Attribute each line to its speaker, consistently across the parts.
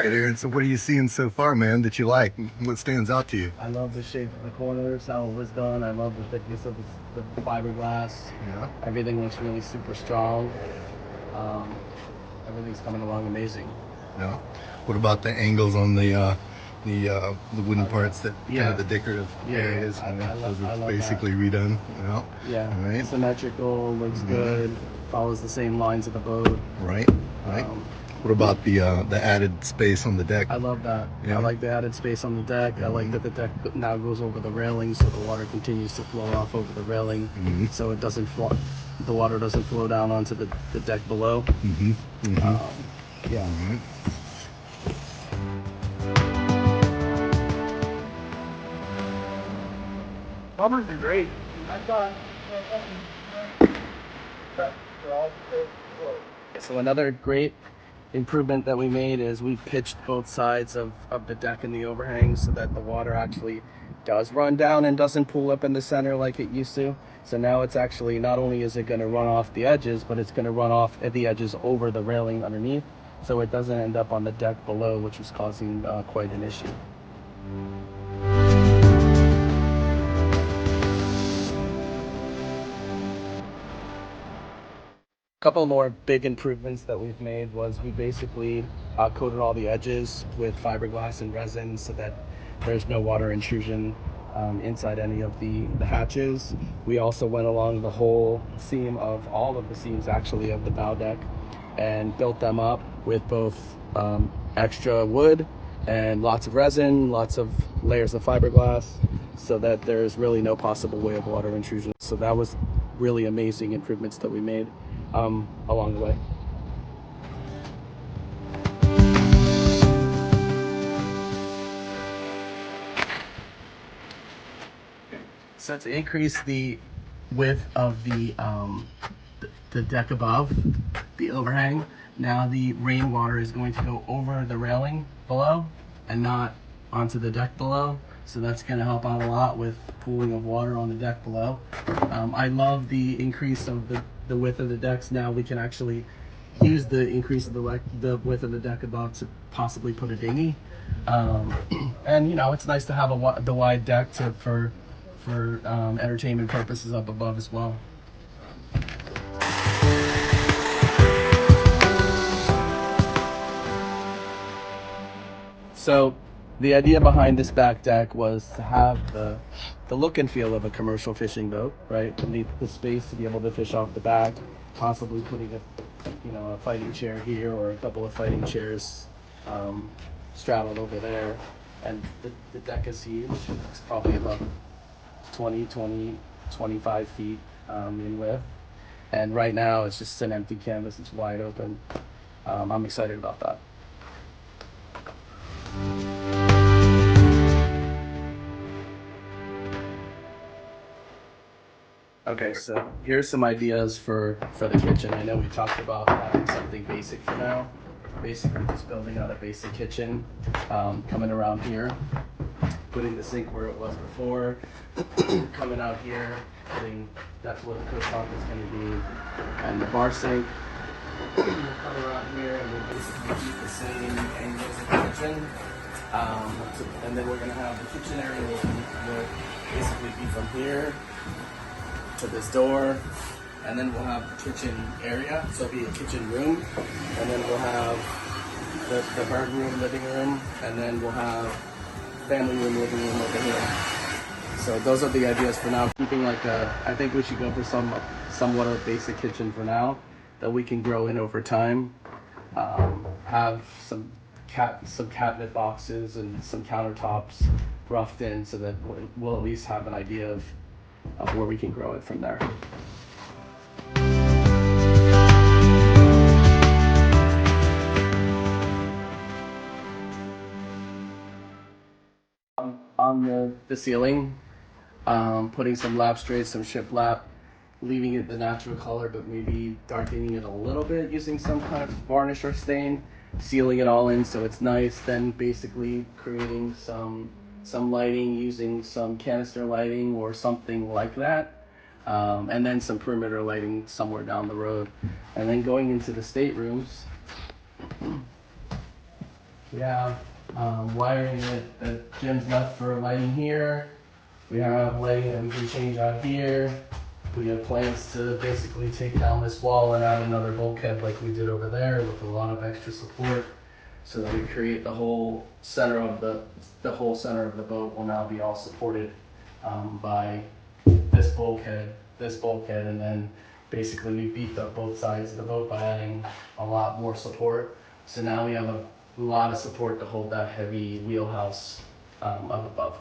Speaker 1: right, Aaron. So what are you seeing so far, man, that you like? What stands out to you?
Speaker 2: I love the shape of the corners, how it was done. I love the thickness of the fiberglass.
Speaker 1: Yeah.
Speaker 2: Everything looks really super strong. Everything's coming along amazing.
Speaker 1: Yeah. What about the angles on the wooden parts that kind of the decorative areas? Those are basically redone. Yeah.
Speaker 2: Yeah.
Speaker 1: All right.
Speaker 2: Symmetrical, looks good. Follows the same lines of the boat.
Speaker 1: Right. Right. What about the added space on the deck?
Speaker 2: I love that.
Speaker 1: Yeah.
Speaker 2: I like the added space on the deck. I like that the deck now goes over the railing, so the water continues to flow off over the railing, so it doesn't flow. The water doesn't flow down onto the deck below. Yeah. Plumbers are great. I've got. So another great improvement that we made is we pitched both sides of the deck and the overhang so that the water actually does run down and doesn't pool up in the center like it used to. So now it's actually, not only is it going to run off the edges, but it's going to run off at the edges over the railing underneath, so it doesn't end up on the deck below, which was causing quite an issue. Couple more big improvements that we've made was we basically coated all the edges with fiberglass and resin so that there's no water intrusion inside any of the hatches. We also went along the whole seam of all of the seams actually of the bow deck and built them up with both extra wood and lots of resin, lots of layers of fiberglass, so that there's really no possible way of water intrusion. So that was really amazing improvements that we made along the way. So to increase the width of the deck above the overhang, now the rainwater is going to go over the railing below and not onto the deck below. So that's going to help out a lot with pooling of water on the deck below. I love the increase of the width of the decks. Now we can actually use the increase of the width of the deck above to possibly put a dinghy. And you know, it's nice to have the wide deck for entertainment purposes up above as well. So the idea behind this back deck was to have the look and feel of a commercial fishing boat, right? The space to be able to fish off the back, possibly putting a fighting chair here or a couple of fighting chairs straddled over there. And the deck is huge. It's probably about 25 feet in width. And right now it's just an empty canvas. It's wide open. I'm excited about that. Okay, so here's some ideas for the kitchen. I know we talked about having something basic for now. Basically just building out a basic kitchen, coming around here, putting the sink where it was before, coming out here, that's where the cooktop is going to be, and the bar sink. We'll come around here and we'll basically keep the same angles of the kitchen. And then we're going to have the kitchen area will basically be from here to this door, and then we'll have the kitchen area, so it'll be a kitchen room, and then we'll have the burden room, living room, and then we'll have family room, living room over here. So those are the ideas for now. Keeping I think we should go for somewhat of a basic kitchen for now that we can grow in over time. Have some cabinet boxes and some countertops roughed in so that we'll at least have an idea of where we can grow it from there. On the ceiling, putting some lap strays, some shiplap, leaving it the natural color, but maybe darkening it a little bit using some kind of varnish or stain, sealing it all in so it's nice, then basically creating some lighting using some canister lighting or something like that, and then some perimeter lighting somewhere down the road. And then going into the staterooms, We have wiring that Jim's left for lighting here. We have lighting that we can change out here. We have plans to basically take down this wall and add another bulkhead like we did over there with a lot of extra support, so that we create the whole center of the whole center of the boat will now be all supported by this bulkhead, and then basically we beefed up both sides of the boat by adding a lot more support. So now we have a lot of support to hold that heavy wheelhouse up above.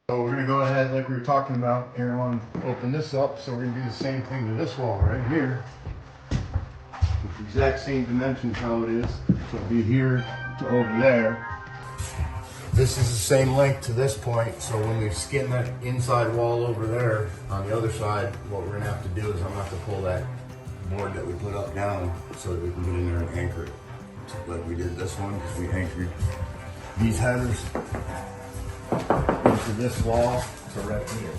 Speaker 1: So we're gonna go ahead, like we were talking about, Aaron wanted to open this up, so we're gonna do the same thing to this wall right here. With the exact same dimensions how it is. So it'll be here to over there. This is the same length to this point, so when we skin that inside wall over there, on the other side, what we're gonna have to do is I'm gonna have to pull that board that we put up down so that we can get in there and anchor it. Like we did this one, because we anchored these headers into this wall to right here.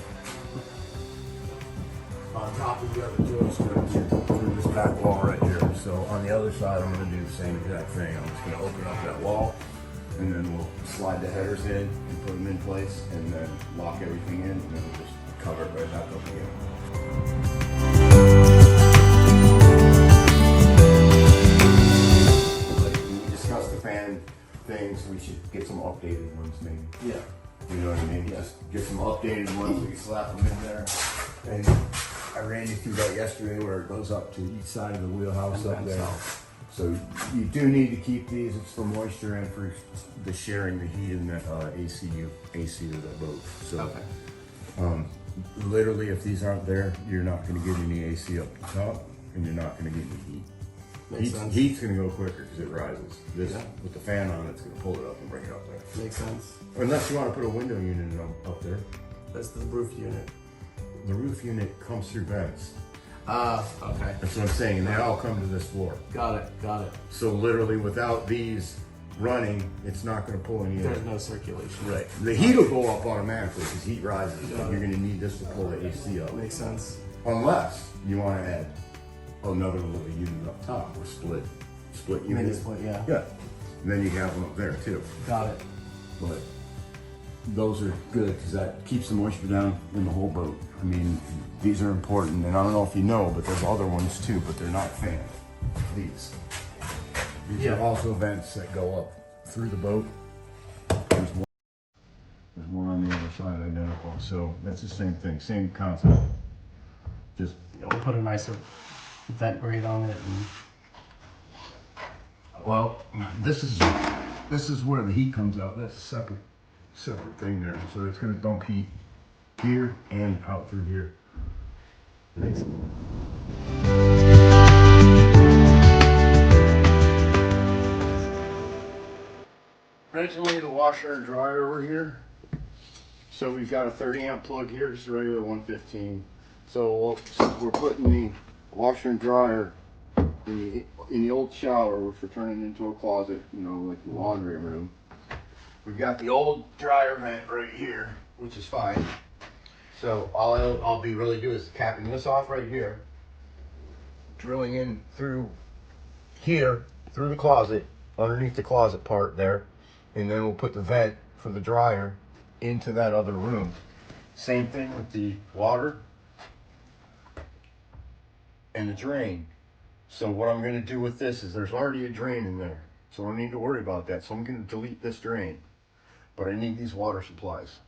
Speaker 1: On top of the other two, it's going to be through this back wall right here. So on the other side, I'm going to do the same exact thing. I'm just going to open up that wall, and then we'll slide the headers in and put them in place, and then lock everything in, and then we'll just cover it right back up again. Like when we discussed the fan things, we should get some updated ones maybe.
Speaker 2: Yeah.
Speaker 1: You know what I mean? Just get some updated ones, we can slap them in there. And I ran you through that yesterday where it goes up to each side of the wheelhouse up there. So you do need to keep these, it's for moisture and for the sharing the heat in the AC of the boat. So literally if these aren't there, you're not gonna get any AC up the top and you're not gonna get any heat. Heat's gonna go quicker because it rises. This with the fan on, it's gonna pull it up and bring it up there.
Speaker 2: Makes sense.
Speaker 1: Unless you want to put a window unit up there.
Speaker 2: That's the roof unit.
Speaker 1: The roof unit comes through vents.
Speaker 2: Okay.
Speaker 1: That's what I'm saying, and they all come to this floor.
Speaker 2: Got it.
Speaker 1: So literally, without these running, it's not going to pull any air.
Speaker 2: There's no circulation.
Speaker 1: Right. The heat will go up automatically because heat rises, but you're going to need this to pull the AC up.
Speaker 2: Makes sense.
Speaker 1: Unless you want to add another little unit up top or split unit.
Speaker 2: Mini split, yeah.
Speaker 1: Yeah. And then you can have them up there too.
Speaker 2: Got it.
Speaker 1: But those are good because that keeps the moisture down in the whole boat. I mean, these are important, and I don't know if you know, but there's other ones too, but they're not fanned. These are also vents that go up through the boat. There's one on the other side identical, so that's the same thing, same concept. Just
Speaker 2: We'll put a nicer vent grate on it.
Speaker 1: well, this is where the heat comes out. That's a separate thing there. So it's gonna dump heat here and out through here. Nice. Originally the washer and dryer were here. So we've got a 30 amp plug here, just a regular 115. So we're putting the washer and dryer in the old shower, which we're turning into a closet, you know, like the laundry room. We've got the old dryer vent right here, which is fine. So all I'll be really doing is capping this off right here, drilling in through here, through the closet, underneath the closet part there, and then we'll put the vent for the dryer into that other room. Same thing with the water and the drain. So what I'm going to do with this is there's already a drain in there, so I don't need to worry about that. So I'm going to delete this drain, but I need these water supplies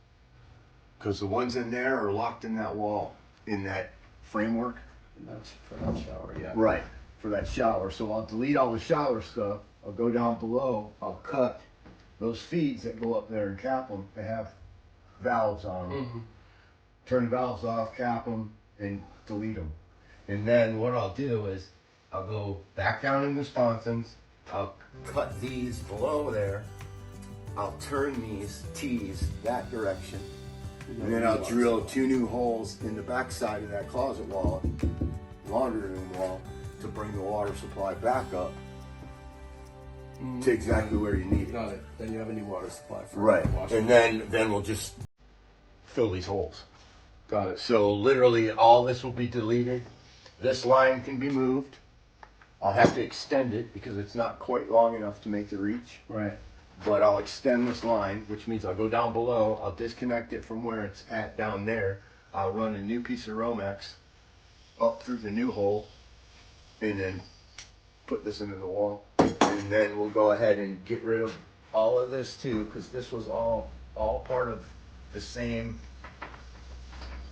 Speaker 1: because the ones in there are locked in that wall, in that framework.
Speaker 2: And that's for that shower, yeah.
Speaker 1: Right, for that shower. So I'll delete all the shower stuff. I'll go down below. I'll cut those feeds that go up there and cap them. They have valves on them. Turn the valves off, cap them, and delete them. And then what I'll do is I'll go back down in the sponsons. I'll cut these below there. I'll turn these T's that direction. And then I'll drill 2 new holes in the back side of that closet wall, laundry room wall, to bring the water supply back up to exactly where you need it.
Speaker 2: Got it. Then you have a new water supply for
Speaker 1: Right.
Speaker 2: the washer.
Speaker 1: And then we'll just fill these holes.
Speaker 2: Got it.
Speaker 1: So literally all this will be deleted. This line can be moved. I'll have to extend it because it's not quite long enough to make the reach.
Speaker 2: Right.
Speaker 1: But I'll extend this line, which means I'll go down below, I'll disconnect it from where it's at down there. I'll run a new piece of Romex up through the new hole and then put this into the wall. And then we'll go ahead and get rid of all of this too, because this was all part of the same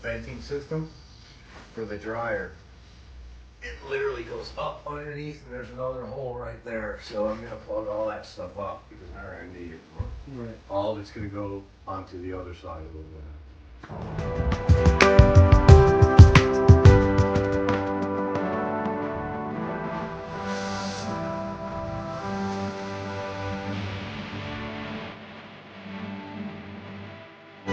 Speaker 1: venting system for the dryer. It literally goes up underneath and there's another hole right there. So I'm gonna plug all that stuff up because I already need it.
Speaker 2: Right.
Speaker 1: All of it's gonna go onto the other side of the